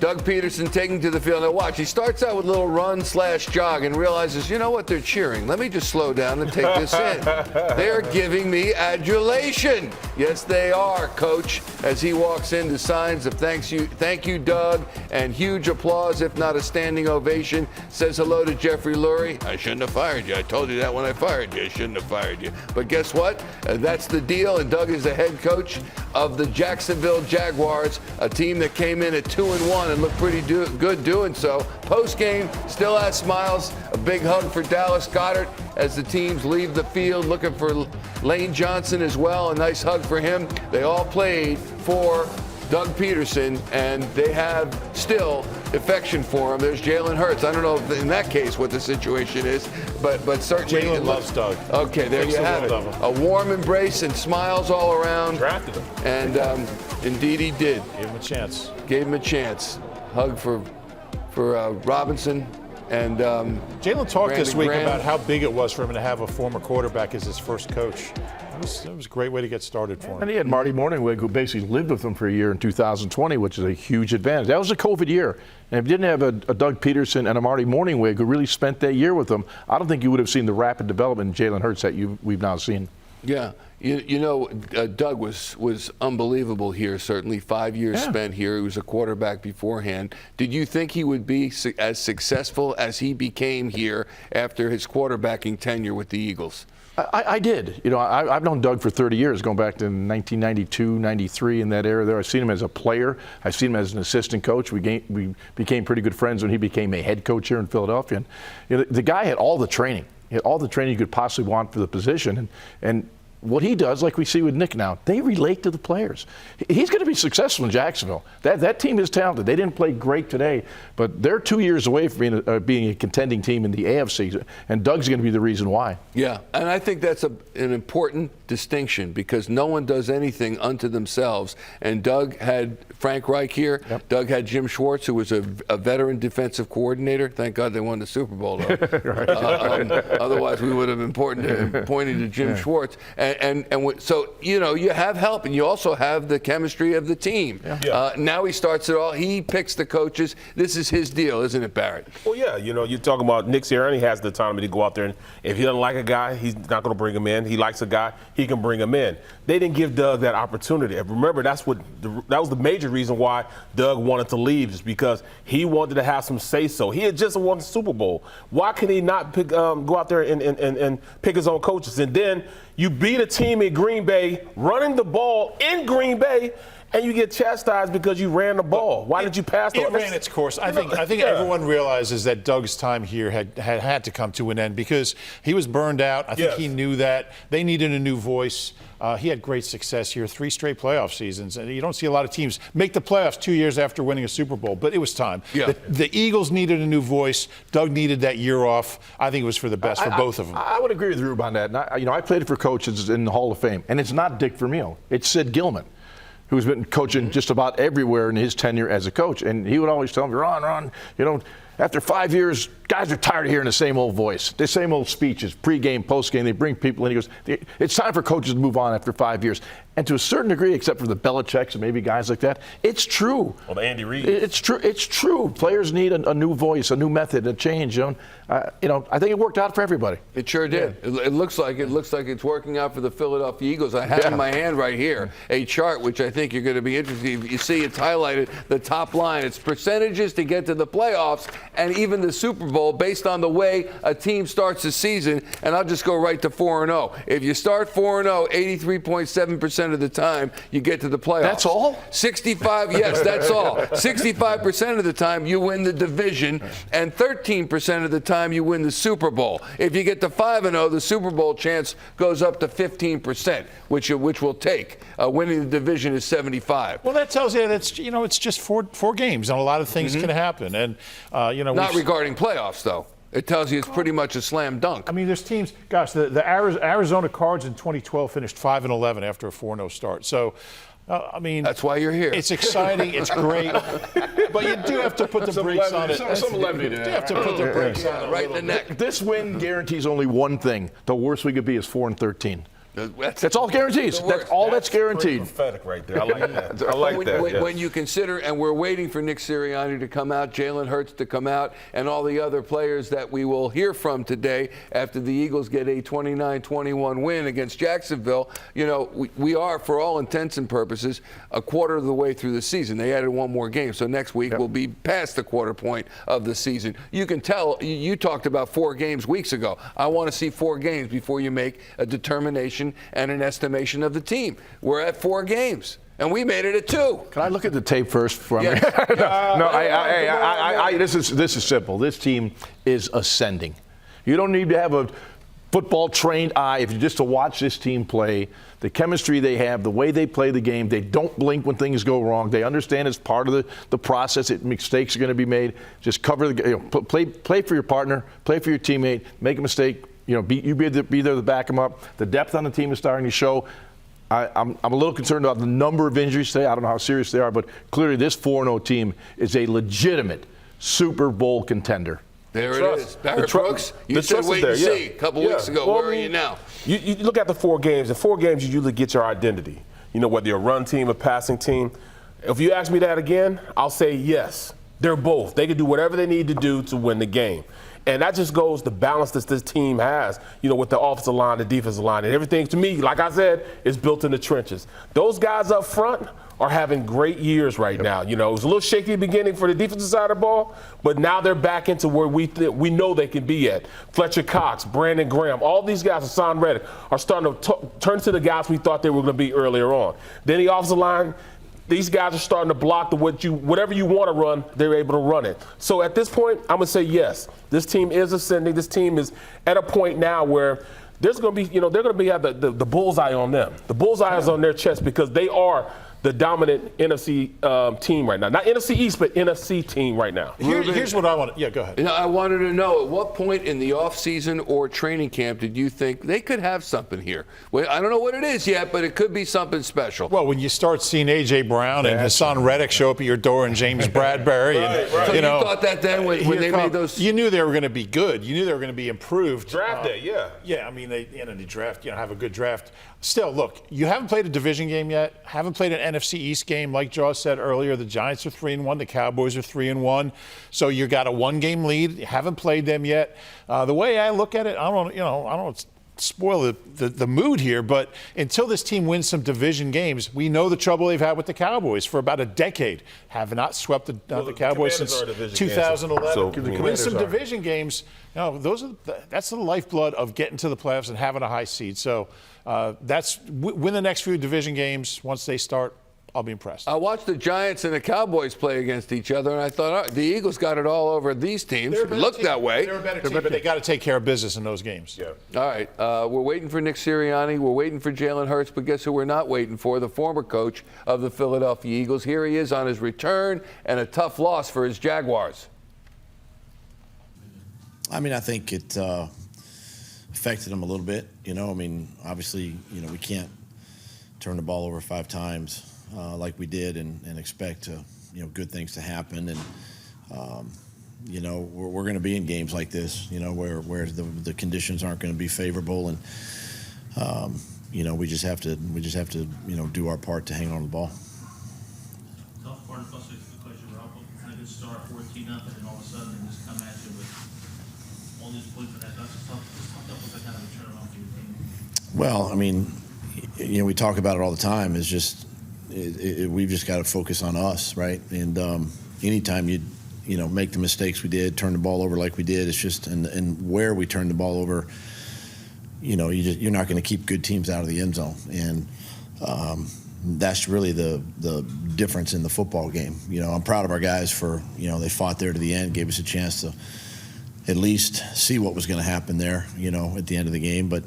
Doug Pederson taking to the field. Now watch, he starts out with a little run/jog and realizes, you know what, they're cheering. Let me just slow down and take this in. They're giving me adulation. Yes, they are, coach, as he walks in to signs of thank you, Doug, and huge applause, if not a standing ovation. Says hello to Jeffrey Lurie. I shouldn't have fired you. I told you that when I fired you. I shouldn't have fired you. But guess what? That's the deal, and Doug is the head coach of the Jacksonville Jaguars, a team that came in at 2-1 and looked pretty good doing so. Post-game, still has smiles. A big hug for Dallas Goedert as the teams leave the field, looking for Lane Johnson as well. A nice hug for him. They all played for Doug Pederson, and they have still affection for him. There's Jalen Hurts. I don't know if in that case what the situation is, but certainly Jalen loves Doug. Okay, there you have it. A warm embrace and smiles all around. Drafted him. And indeed he did. Gave him a chance. Gave him a chance. Hug for Robinson. And Jalen talked Brandon this week Graham. about how big it was for him to have a former quarterback as his first coach. It was a great way to get started for him. And he had Marty Mornhinweg, who basically lived with him for a year in 2020, which is a huge advantage. That was a COVID year. And if you didn't have a Doug Pederson and a Marty Mornhinweg who really spent that year with him, I don't think you would have seen the rapid development in Jalen Hurts that we've now seen. Yeah, you know, Doug was unbelievable here. Certainly, 5 years spent here. He was a quarterback beforehand. Did you think he would be as successful as he became here after his quarterbacking tenure with the Eagles? I did. You know, I've known Doug for 30 years, going back to 1992, 93, in that era there. I've seen him as a player. I've seen him as an assistant coach. We became pretty good friends when he became a head coach here in Philadelphia. And you know, the guy had all the training. He had all the training you could possibly want for the position. And what he does, like we see with Nick now, they relate to the players. He's going to be successful in Jacksonville. That team is talented. They didn't play great today, but they're 2 years away from being a contending team in the AFC, and Doug's going to be the reason why. Yeah, and I think that's an important distinction because no one does anything unto themselves. And Doug had Frank Reich here. Yep. Doug had Jim Schwartz, who was a veteran defensive coordinator. Thank God they won the Super Bowl, though. Otherwise, we would have been pointing to Jim Schwartz. So, you know, you have help, and you also have the chemistry of the team. Yeah. Now he starts it all. He picks the coaches. This is his deal, isn't it, Barrett? Well, yeah. You know, you're talking about Nick Sirianni has the autonomy to go out there, and if he doesn't like a guy, he's not going to bring him in. He likes a guy, he can bring him in. They didn't give Doug that opportunity. And remember, that was the major reason why Doug wanted to leave, is because he wanted to have some say-so. He had just won the Super Bowl. Why can he not go out there and pick his own coaches? And then you beat a team in Green Bay, running the ball in Green Bay, and you get chastised because you ran the ball. Why did you pass the ball? It ran its course. I think everyone realizes that Doug's time here had to come to an end because he was burned out. I think he knew that. They needed a new voice. He had great success here, 3 straight playoff seasons. And you don't see a lot of teams make the playoffs 2 years after winning a Super Bowl, but it was time. Yeah. The Eagles needed a new voice. Doug needed that year off. I think it was for the best for both of them. I would agree with Rube on that. And I played for coaches in the Hall of Fame, and it's not Dick Vermeil. It's Sid Gilman, who's been coaching just about everywhere in his tenure as a coach. And he would always tell me, Ron, you know, after 5 years, guys are tired of hearing the same old voice, the same old speeches, pregame, postgame. They bring people in. He goes, it's time for coaches to move on after 5 years. And to a certain degree, except for the Belichicks and maybe guys like that, it's true. Well, the Andy Reid. It's true. It's true. Players need a new voice, a new method, a change. You know, I think it worked out for everybody. It sure did. Yeah. It looks like it's working out for the Philadelphia Eagles. I have in my hand right here a chart which I think you're going to be interested in. You see it's highlighted, the top line. It's percentages to get to the playoffs and even the Super Bowl based on the way a team starts the season. And I'll just go right to 4-0. If you start 4-0, 83.7% of the time you get to the playoffs. That's all? 65, yes, that's all. 65% of the time you win the division, and 13% of the time you win the Super Bowl. If you get to 5-0, the Super Bowl chance goes up to 15%, which we'll take. Winning the division is 75. Well, that tells you that it's just four games, and a lot of things can happen. And not regarding playoffs, though. It tells you it's pretty much a slam dunk. I mean, there's teams. Gosh, the Arizona Cards in 2012 finished 5-11 after a 4-0 start. So, I mean, that's why you're here. It's exciting. It's great, but you do have to put the brakes on it. Some levity there. You have to put the brakes on it right in the neck. This win guarantees only one thing: the worst we could be is 4-13. That's all guarantees. That's all that's guaranteed. Prophetic right there. I like that. I like that. When you consider, and we're waiting for Nick Sirianni to come out, Jalen Hurts to come out, and all the other players that we will hear from today after the Eagles get a 29-21 win against Jacksonville. We are, for all intents and purposes, a quarter of the way through the season. They added one more game, so next week we'll be past the quarter point of the season. You can tell, you talked about 4 games weeks ago. I want to see 4 games before you make a determination and an estimation of the team. We're at 4 games, and we made it at 2. Can I look at the tape first? Before Yes. This is simple. This team is ascending. You don't need to have a football-trained eye if you just to watch this team play. The chemistry they have, the way they play the game, they don't blink when things go wrong. They understand it's part of the process. Mistakes are going to be made. Just cover the play for your partner, play for your teammate, make a mistake. Be there to back them up. The depth on the team is starting to show. I'm a little concerned about the number of injuries today. I don't know how serious they are, but clearly this 4-0 team is a legitimate Super Bowl contender. There it is. Barrett Brooks, you said wait and see a couple weeks ago. Where are you now? You look at the 4 games. In 4 games, you usually get your identity. Whether you're a run team, a passing team. If you ask me that again, I'll say yes. They're both. They can do whatever they need to do to win the game. And that just goes the balance that this team has, with the offensive line, the defensive line, and everything, to me, like I said, is built in the trenches. Those guys up front are having great years right now. It was a little shaky at the beginning for the defensive side of the ball, but now they're back into where we know they can be at. Fletcher Cox, Brandon Graham, all these guys, Hassan Reddick, are starting to turn to the guys we thought they were going to be earlier on. Then the offensive line, these guys are starting to block whatever you want to run, they're able to run it. So at this point, I'm going to say yes. This team is ascending. This team is at a point now where there's going to be, they're going to have the bullseye on them. The bullseye is on their chest because they are the dominant NFC team right now. Not NFC East, but NFC team right now. Here's what I want. Yeah, go ahead. I wanted to know, at what point in the offseason or training camp did you think they could have something here? Well, I don't know what it is yet, but it could be something special. Well, when you start seeing A.J. Brown and Hassan Reddick show up at your door and James Bradbury. So you thought that then when they made those? You knew they were going to be good. You knew they were going to be improved. Draft day, yeah. Yeah, I mean, they draft, have a good draft. Still, look, you haven't played a division game yet, haven't played an NFC East game. Like Jaws said earlier, the Giants are 3-1, the Cowboys are 3-1. So you got a 1-game lead. You haven't played them yet. The way I look at it, I don't spoil the mood here, but until this team wins some division games, we know the trouble they've had with the Cowboys for about a decade. Have not swept the Cowboys since 2011. So, win some division games. That's the lifeblood of getting to the playoffs and having a high seed. So win the next few division games. Once they start, I'll be impressed. I watched the Giants and the Cowboys play against each other, and I thought, the Eagles got it all over these teams. It looked that way. They're a better team, but they got to take care of business in those games. Yeah. All right. We're waiting for Nick Sirianni. We're waiting for Jalen Hurts, but guess who we're not waiting for? The former coach of the Philadelphia Eagles. Here he is on his return, and a tough loss for his Jaguars. I mean, I think it affected him a little bit. Obviously, we can't turn the ball over 5 times like we did and expect good things to happen. And we're going to be in games like this, where the conditions aren't going to be favorable, and we just have to do our part to hang on to the ball. Tough part, especially because you were up with a good start, 14-0, and all of a sudden they just come at you with all these points for that. That's just tough up with that kind of a turnaround for your team. Well, I mean, we talk about it all the time. It's just we've just got to focus on us, right? And anytime you make the mistakes we did, turn the ball over like we did, it's just and where we turn the ball over, you're not going to keep good teams out of the end zone, and that's really the difference in the football game. I'm proud of our guys for they fought there to the end, gave us a chance to at least see what was going to happen there, at the end of the game, but.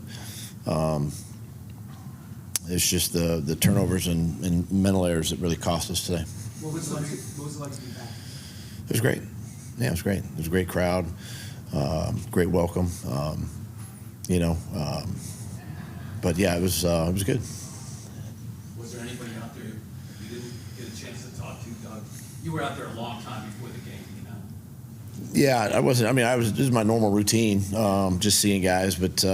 It's just the turnovers and mental errors that really cost us today. What was it like to be back? It was great. Yeah, it was great. It was a great crowd, great welcome. But yeah, it was good. Was there anybody out there you didn't get a chance to talk to, Doug? You were out there a long time before the game, Yeah, I wasn't. I mean, this is my normal routine, just seeing guys, but.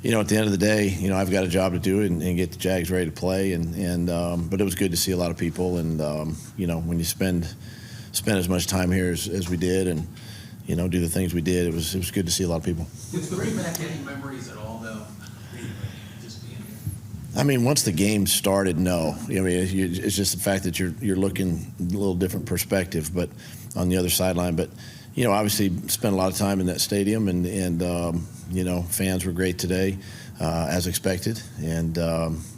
you know, at the end of the day, you know, I've got a job to do and get the Jags ready to play. But it was good to see a lot of people. And, you know, when you spend as much time here as we did and, you know, do the things we did, it was good to see a lot of people. Did it bring back any memories at all, though? Just being here. I mean, once the game started, no. I mean, it's just the fact that you're looking a little different perspective, but on the other sideline. But, you know, obviously spent a lot of time in that stadium, and you know, fans were great today, as expected, and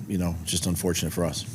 you know, just unfortunate for us.